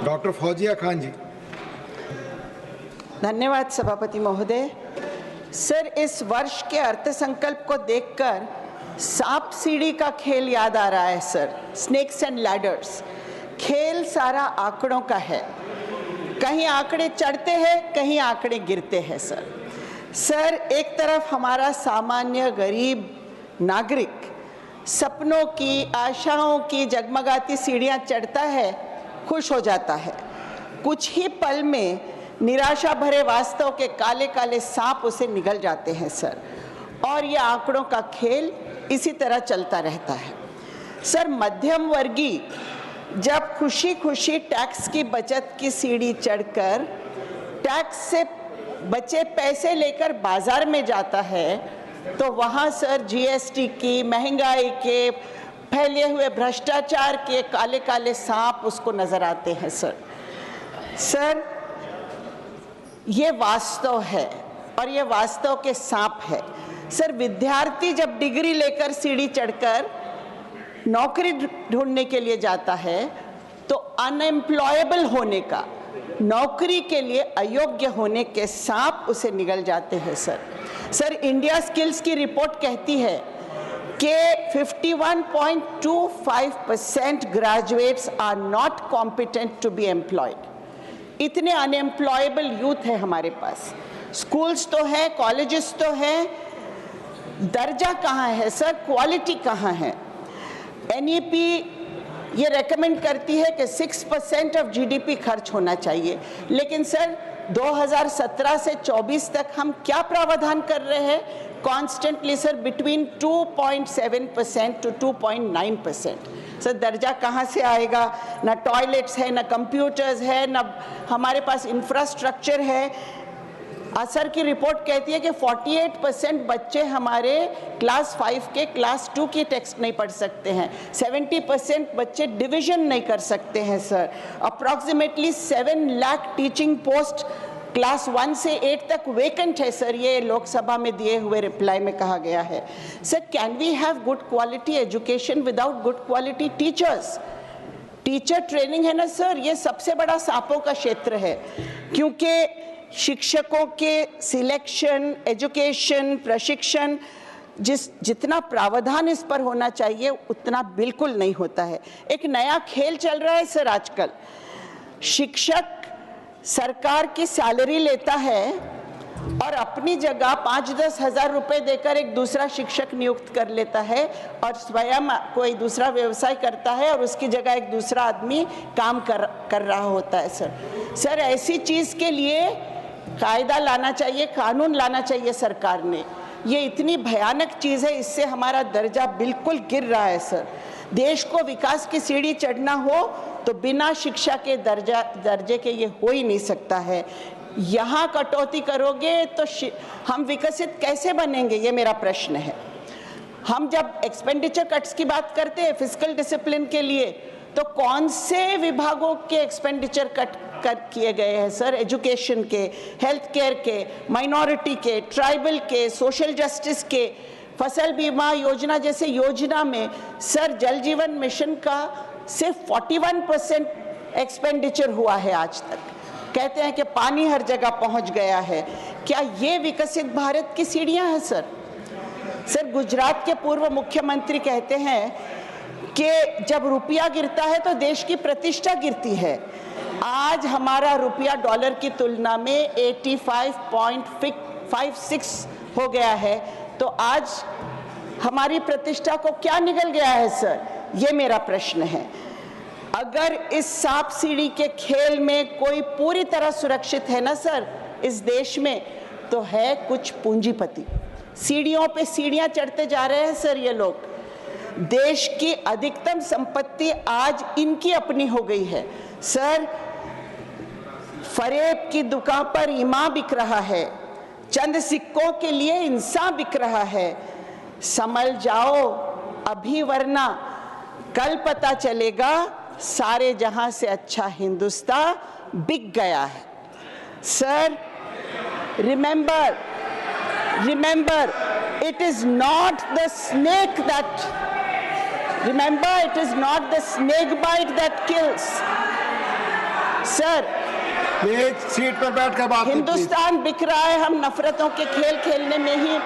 Doctor Fauzia Khan जी। धन्यवाद सभापति महोदय। सर, इस वर्ष के अर्थसंकल्प को देखकर सांप सीढ़ी का खेल याद आ रहा है सर। स्नेक्स एंड लैडर्स खेल सारा आंकड़ों का है। कहीं आंकड़े चढ़ते हैं, कहीं आंकड़े गिरते हैं सर। एक तरफ हमारा सामान्य गरीब नागरिक सपनों की, आशाओं की जगमगाती सीढ़ियां चढ़ता है, खुश हो जाता है। कुछ ही पल में निराशा भरे वास्तव के काले काले सांप उसे निगल जाते हैं सर। और ये आंकड़ों का खेल इसी तरह चलता रहता है सर। मध्यम वर्गीय जब खुशी खुशी टैक्स की बचत की सीढ़ी चढ़कर टैक्स से बचे पैसे लेकर बाजार में जाता है, तो वहाँ सर जीएसटी की, महंगाई के, फैले हुए भ्रष्टाचार के काले काले सांप उसको नजर आते हैं सर। ये वास्तव है और ये वास्तव के सांप है सर। विद्यार्थी जब डिग्री लेकर सीढ़ी चढ़कर नौकरी ढूंढने के लिए जाता है, तो अनएम्प्लॉयबल होने का, नौकरी के लिए अयोग्य होने के सांप उसे निगल जाते हैं सर। इंडिया स्किल्स की रिपोर्ट कहती है कि 51.25% graduates are not competent to be employed. इतने अनएम्प्लॉयबल यूथ है हमारे पास। स्कूल्स तो है, कॉलेजेस तो है, दर्जा कहाँ है सर, क्वालिटी कहाँ है। एनईपी ये रेकमेंड करती है कि 6% ऑफ जीडीपी खर्च होना चाहिए, लेकिन सर 2017 से 24 तक हम क्या प्रावधान कर रहे हैं? Constantly sir between 2.7% to 2.9%। Sir दर्जा कहाँ से आएगा? ना टॉयलेट्स है, ना कंप्यूटर्स है, ना हमारे पास इंफ्रास्ट्रक्चर है। असर की रिपोर्ट कहती है कि 48% बच्चे हमारे क्लास 5 के क्लास 2 की टेक्स्ट नहीं पढ़ सकते हैं। 70% बच्चे डिवीजन नहीं कर सकते हैं sir. Approximately 7 lakh teaching post class 1 से 8 तक वेकेंट है सर। ये लोकसभा में दिए हुए रिप्लाई में कहा गया है sir. Can we have good quality education without good quality teachers? Teacher training है ना सर, ये सबसे बड़ा सांपों का क्षेत्र है, क्योंकि शिक्षकों के सिलेक्शन, एजुकेशन, प्रशिक्षण, जितना प्रावधान इस पर होना चाहिए उतना बिल्कुल नहीं होता है। एक नया खेल चल रहा है सर आजकल। शिक्षक सरकार की सैलरी लेता है और अपनी जगह 5-10 हज़ार रुपए देकर एक दूसरा शिक्षक नियुक्त कर लेता है और स्वयं कोई दूसरा व्यवसाय करता है और उसकी जगह एक दूसरा आदमी काम कर रहा होता है सर। ऐसी चीज़ के लिए कायदा लाना चाहिए, कानून लाना चाहिए सरकार ने। ये इतनी भयानक चीज़ है, इससे हमारा दर्जा बिल्कुल गिर रहा है सर। देश को विकास की सीढ़ी चढ़ना हो तो बिना शिक्षा के दर्जे के ये हो ही नहीं सकता है। यहाँ कटौती करोगे तो हम विकसित कैसे बनेंगे, ये मेरा प्रश्न है। हम जब एक्सपेंडिचर कट्स की बात करते हैं फिस्कल डिसिप्लिन के लिए, तो कौन से विभागों के एक्सपेंडिचर कट किए गए हैं सर? एजुकेशन के, हेल्थ केयर के, माइनॉरिटी के, ट्राइबल के, सोशल जस्टिस के, फसल बीमा योजना जैसे योजना में सर जल जीवन मिशन का सिर्फ 41% एक्सपेंडिचर हुआ है आज तक। कहते हैं कि पानी हर जगह पहुंच गया है। क्या ये विकसित भारत की सीढ़ियां हैं सर? गुजरात के पूर्व मुख्यमंत्री कहते हैं कि जब रुपया गिरता है तो देश की प्रतिष्ठा गिरती है। आज हमारा रुपया डॉलर की तुलना में 85.56 हो गया है, तो आज हमारी प्रतिष्ठा को क्या निगल गया है सर? ये मेरा प्रश्न है। अगर इस सांप सीढ़ी के खेल में कोई पूरी तरह सुरक्षित है ना सर इस देश में, तो है कुछ पूंजीपति। सीढ़ियों पे सीढ़ियां चढ़ते जा रहे हैं सर ये लोग। देश की अधिकतम संपत्ति आज इनकी अपनी हो गई है सर। फरेब की दुकान पर ईमा बिक रहा है, चंद सिक्कों के लिए इंसान बिक रहा है। संभल जाओ अभी, वरना कल पता चलेगा सारे जहां से अच्छा हिंदुस्तान बिक गया है sir. Remember, it is not the snake that, remember, it is not the snake bite that kills. Sir, please seat पर बैठकर बात कीजिए। हिंदुस्तान बिक रहा है, हम नफरतों के खेल खेलने में ही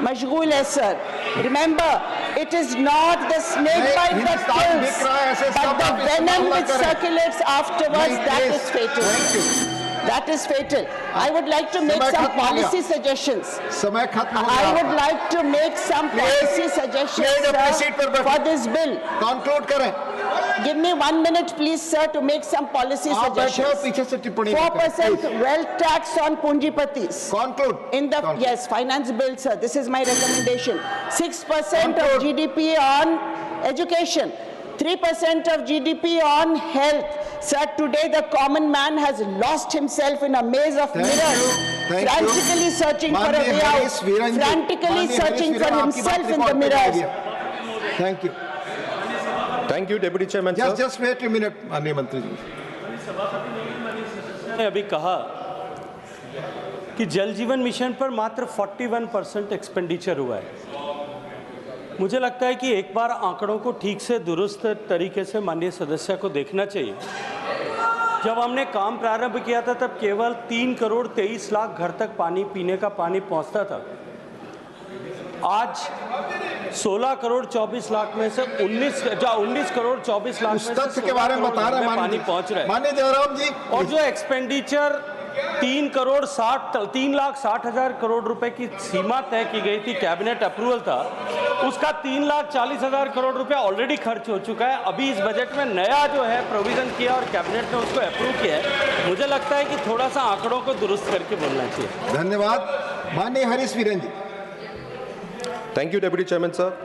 मशगूल है sir. Remember, it is not the snake bite that Hindustan बिक kills, रहा है, ऐसे but शब्द the आप इस्तेमाल venom न which करें। circulates afterwards, नहीं, that please. is fatal. Thank you. That is fatal. I would like to make समय some खत्म हो गया। policy suggestions. समय खत्म हो I गया would like to make some policy suggestions, please, अपनी sir, सीट पर बैठो। for this bill. कंक्लूड करें। Give me 1 minute, please, sir, to make some policy आप बैठे हो, suggestions. पीछे से टिप्पणी 4% wealth tax on Punjipatis. Conclude In the, yes, finance bill, sir, this is my recommendation. 6% of Conclude. GDP on education, 3% of GDP on health. Sir, today the common man has lost himself in a maze of Thank mirrors, you. Thank you. frantically searching for a माननीय way Harish out, Veeran ji, frantically माननीय searching Harish for Veeran, आपकी बात himself in the record पे mirrors. जाएगी। Thank you. Thank you deputy chairman sir. Just wait a minute माननीय मंत्री जी। ने अभी कहा कि जल जीवन मिशन पर मात्र 41% एक्सपेंडिचर हुआ है। मुझे लगता है कि एक बार आंकड़ों को ठीक से दुरुस्त तरीके से माननीय सदस्य को देखना चाहिए। जब हमने काम प्रारंभ किया था तब केवल 3 करोड़ 23 लाख घर तक पानी, पीने का पानी पहुंचता था। आज 16 करोड़ 24 लाख में से 19 करोड़ 24 लाख में उस से तथ्य के 16 बारे में करोड़ बता घर रहे में हैं पानी पहुंच रहा है। माननीय जयराम जी। और जो एक्सपेंडिचर 3,60,000 करोड़ रुपए की सीमा तय की गई थी, कैबिनेट अप्रूवल था, उसका 3,40,000 करोड़ रुपए ऑलरेडी खर्च हो चुका है। अभी इस बजट में नया जो है प्रोविजन किया और कैबिनेट ने उसको अप्रूव किया है। मुझे लगता है कि थोड़ा सा आंकड़ों को दुरुस्त करके बोलना चाहिए। धन्यवाद। माननीय Harish Veeran ji. Thank you deputy chairman sir.